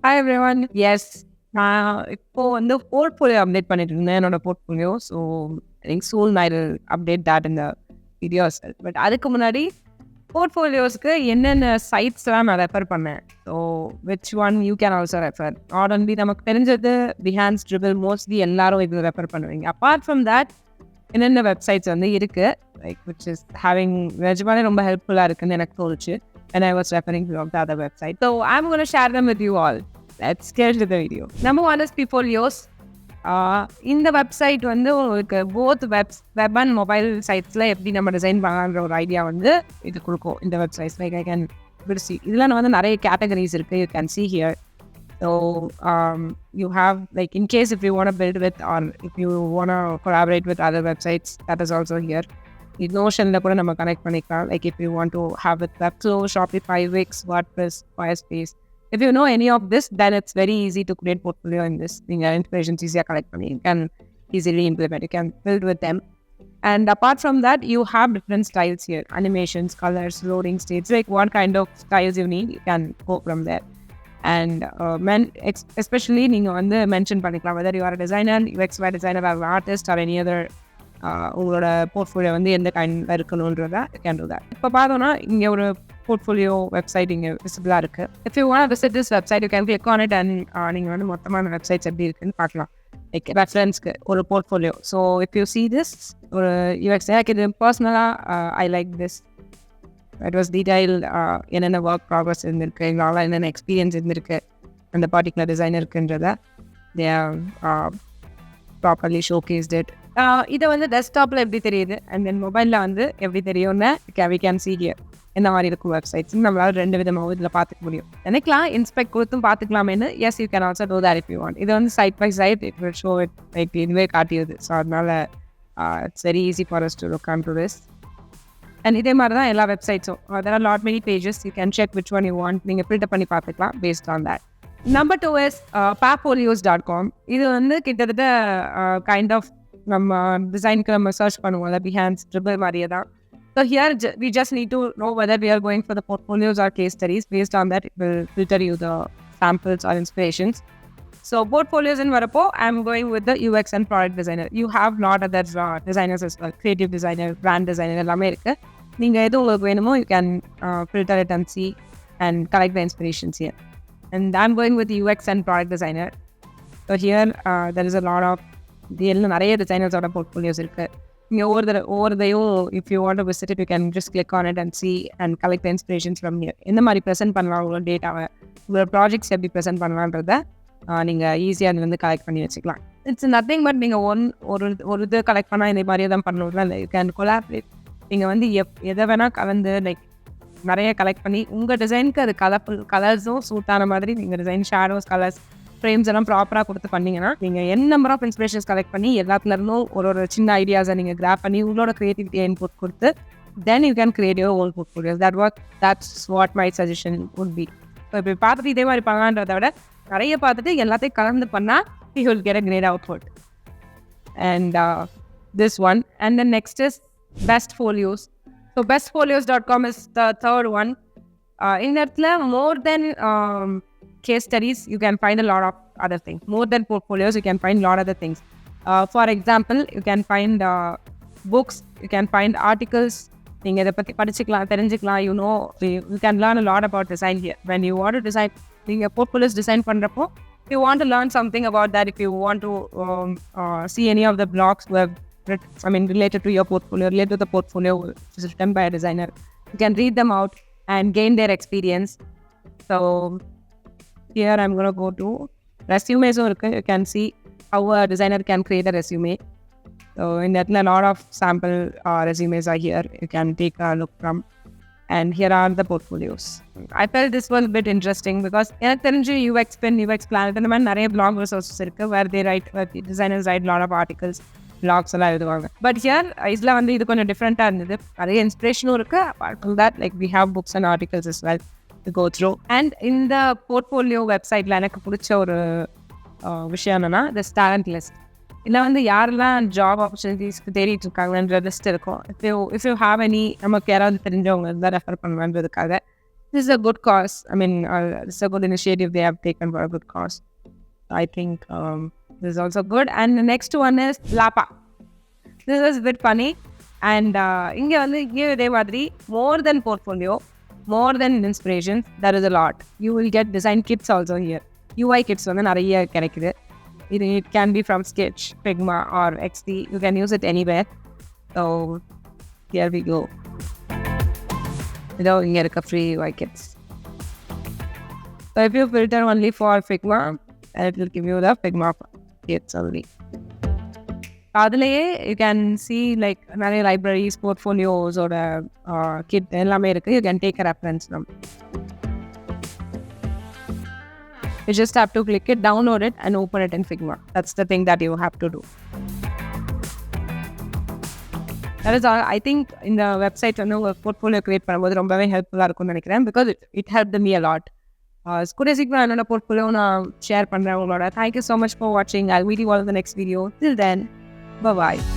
Hi everyone. Yes, நான் இப்போ வந்து போர்ட்ஃபோலியோ அப்டேட் பண்ணிட்டு இருந்தேன் என்னோட portfolio. So I think soon I will update that in the videos. But அதுக்கு முன்னாடி போர்ட்ஃபோலியோஸ்க்கு என்னென்ன சைட்ஸ்லாம் நான் ரெஃபர் பண்ணேன். So which one you can also refer. Not only நமக்கு தெரிஞ்சது பிஹான்ஸ் ட்ரிபிள் மோஸ்ட்லி எல்லாரும் இது ரெஃபர் பண்ணுவீங்க. அப்பார்ட் ஃப்ரம் தட் என்னென்ன வெப்சைட்ஸ் வந்து இருக்குது லைக் விச் இஸ் ஹேவிங் நிஜமாலே ரொம்ப ஹெல்ப்ஃபுல்லாக இருக்குன்னு எனக்கு தோணுச்சு. And I was referring to the other website. So I'm going to share them with you all. Let's get to the video. Number one is PFOLIOS. இந்த website வந்து உங்களுக்கு both web and mobile சைட்ஸில் எப்படி நம்ம design பண்ணலான்ற ஒரு idea வந்து இது கொடுக்கும் இந்த websites. Like I can see இதில் வந்து நிறைய கேட்டகரிஸ் இருக்குது. You can see here. So you have like in case if you want build with or if you want collaborate with other websites that is also here. நோஷனில் கூட நம்ம connect பண்ணிக்கலாம். Like if you want to have with Webflow, Shopify, Wix, WordPress, space. If you know any of this, then it's very easy to create portfolio in this. நீங்கள் inspirations easiயாக collect பண்ணி you can easily implement. You can build with them. And apart from that, you have different styles here. Animations, colors, loading states. Like what kind of styles you need, you can go from there. And especially நீங்கள் வந்து mention பண்ணிக்கலாம் whether you are a designer, UX designer, or an artist, or any other உங்களோட portfolio வந்து எந்த கைண்டில் இருக்கணுன்றத can do that. இப்போ பார்த்தோன்னா இங்கே ஒரு போர்ட்ஃபோலியோ வெப்சைட் இங்கே விசிபிளாக இருக்குது. If you want visit this website you can click on it and நீங்கள் வந்து மொத்தமான வெப்சைட்ஸ் எப்படி இருக்குன்னு பார்க்கலாம். லைக் ரெஃபரன்ஸ்க்கு ஒரு portfolio. So if you see this ஒரு யூஎக்ஸ் எனக்கு இது பர்சனலாக I like this. It was detail என்னென்ன ஒர்க் ப்ராக்ரஸ் இருந்திருக்கு, எங்களால் என்னென்ன எக்ஸ்பீரியன்ஸ் இருந்திருக்கு அந்த பர்டிகுலர் டிசைனருக்குன்றதை தே ப்ராப்பர்லி ஷோகேஸ்ட் இட். இதை வந்து டெஸ்க்டாப்பில் எப்படி தெரியுது அண்ட் தென் மொபைலில் வந்து எப்படி தெரியும்னு வி கேன் சி ஹியர். இந்த மாதிரி இருக்கும் வெப்சைட்ஸ் நம்மளால் ரெண்டு விதமாகவும் இதில் பார்த்துக்க முடியும். நினைக்கலாம் இன்ஸ்பெக்ட் கொடுத்தும் பார்த்துக்கலாமேன்னு. Yes you can also do that if you want. இது வந்து side by side it will show it like இதுவே காட்டியது. ஸோ அதனால it's very easy for us to look on to this. And இதே மாதிரி தான் எல்லா வெப்சைட்ஸும். There are lot many pages. You can check which one you want. நீங்கள் filter பண்ணி பார்த்துக்கலாம் based on that. Number 2 is PFOLIOS.com. இது வந்து கிட்டத்தட்ட கைண்ட் ஆஃப் நம்ம டிசைனுக்கு நம்ம சர்ச் பண்ணுவோம்ல பிஹான்ஸ் ட்ரிபிள் மாதிரியே தான். So here we just need to know whether we are going for the portfolios or case studies. Based on that it will filter you the samples or inspirations. So portfolios in வரப்போ I am going with the UX and product designer. You have lot other designers as well. Creative designer, brand designer எல்லாமே இருக்குது. நீங்கள் எது உங்களுக்கு வேணுமோ you can filter it and see and collect the inspirations here. And I'm going with UX and product designer. So here there is a lot of நிறைய டிசைனர்ஸோட portfolios இருக்குது. நீங்கள் ஒவ்வொருதையும் if you want to visit it you can just click on it and see and collect the inspirations from here. எந்த மாதிரி present பண்ணலாம் உங்களோட டேட்டாவை, உங்களோட ப்ராஜெக்ட்ஸ் எப்படி ப்ரெசென்ட் பண்ணலான்றதை நீங்கள் ஈஸியாக அது வந்து கலெக்ட் பண்ணி வச்சுக்கலாம். இட்ஸ் நத்திங் பட் நீங்கள் ஒரு இது கலெக்ட் பண்ணால் இந்த மாதிரியே தான் பண்ணணும்ல. You can collaborate. நீங்கள் வந்து எதை வேணால் கலந்து லைக் நிறைய கலெக்ட் பண்ணி உங்கள் டிசைனுக்கு அது கலர்ஸும் சூட்டான மாதிரி நீங்கள் டிசைன் ஷேடோஸ், கலர்ஸ், ஃப்ரேம்ஸ் எல்லாம் ப்ராப்பராக கொடுத்து பண்ணிங்கன்னா நீங்கள் என் நம்பர் ஆஃப் இன்ஸ்பிரேஷன்ஸ் கலெக்ட் பண்ணி எல்லாத்துலேருந்தும் ஒரு சின்ன ஐடியாஸை நீங்கள் கிராப் பண்ணி உங்களோட க்ரியேட்டிவிட்டியை இன்புட் கொடுத்து then you can create your own portfolios. That's what my suggestion would be. So இப்போ பார்த்துட்டு இதே மாதிரி பண்ணலான்றதை விட நிறைய பார்த்துட்டு எல்லாத்தையும் கலந்து பண்ணால் you will get a great output. And this one and then next is PFOLIOS. So PFOLIOS.com is the third one. In that more than case studies, you can find a lot of other things. More than portfolios, you can find a lot of other things. For example, you can find books, you can find articles. நீங்கள் இதை பற்றி படிச்சுக்கலாம், தெரிஞ்சுக்கலாம். You can learn a lot about design here. When you want to design, நீங்கள் portfolios design பண்ணுறப்போ you want to learn something about that. If you want to see any of the blogs who have related to your portfolio, related to the portfolio which is written by a designer, you can read them out and gain their experience. So here I'm going to go to resumes. You can see how a designer can create a resume. So in that a lot of sample resumes are here. You can take a look from. And here are the portfolios. I felt this was a bit interesting because எனக்கு தெரிஞ்சு UX Pin, UX Planet இந்த மாதிரி நிறைய blog resources இருக்குது where the designers write a lot of articles, blogs எல்லாம் எழுதுவாங்க. But here இதில் வந்து இது கொஞ்சம் டிஃப்ரெண்ட்டாக இருந்தது. நிறைய இன்ஸ்பிரேஷனும் இருக்குது. Apart from that like we have books and articles as well to go through. And இந்த போர்ட்ஃபோலியோ வெப்சைட்டில் எனக்கு பிடிச்ச ஒரு விஷயம் என்னென்னா this talent list. இல்லை வந்து யாரெல்லாம் ஜாப் ஆப்பர்ச்சுனிட்டிஸ்க்கு தேடிட்டு இருக்காங்கன்ற லிஸ்ட் இருக்கும். இஃப் யூ ஹாவ் எனி நமக்கு யாராவது தெரிஞ்சவங்க இருந்தால் refer பண்ணுவேன்றதுக்காக this is a good cause. I mean, it's a good initiative they have taken for a good cause. I think this is also good. And the next one is Lapa. This is a bit funny. And more than portfolio, more than inspiration, there is a lot. You will get design kits also here. UI kits வந்து நிறைய கிடைக்குது. It can be from Sketch, Figma or XD. You can use it anywhere. So here we go. இங்கே இருக்க free UI kits. So if you filter only for Figma, it will give you the Figma kits only. அதுலேயே you can see like நிறைய libraries, portfolios or kit எல்லாமே இருக்கு. You can take a reference from. You just have to click it, download it and open it in Figma. That's the thing that you have to do. That is all. I think in the website வந்து உங்கள் portfolio create பண்ணும்போது ரொம்பவே ஹெல்ப்ஃபுல்லாக இருக்கும்னு நினைக்கிறேன். Because it helped me a lot. கூடிய சீக்கிரம் என்னோட portfolio நான் ஷேர் பண்ணுறேன் உங்களோட. Thank you so much for watching. I'll meet you all in the next video. Till then, bye-bye.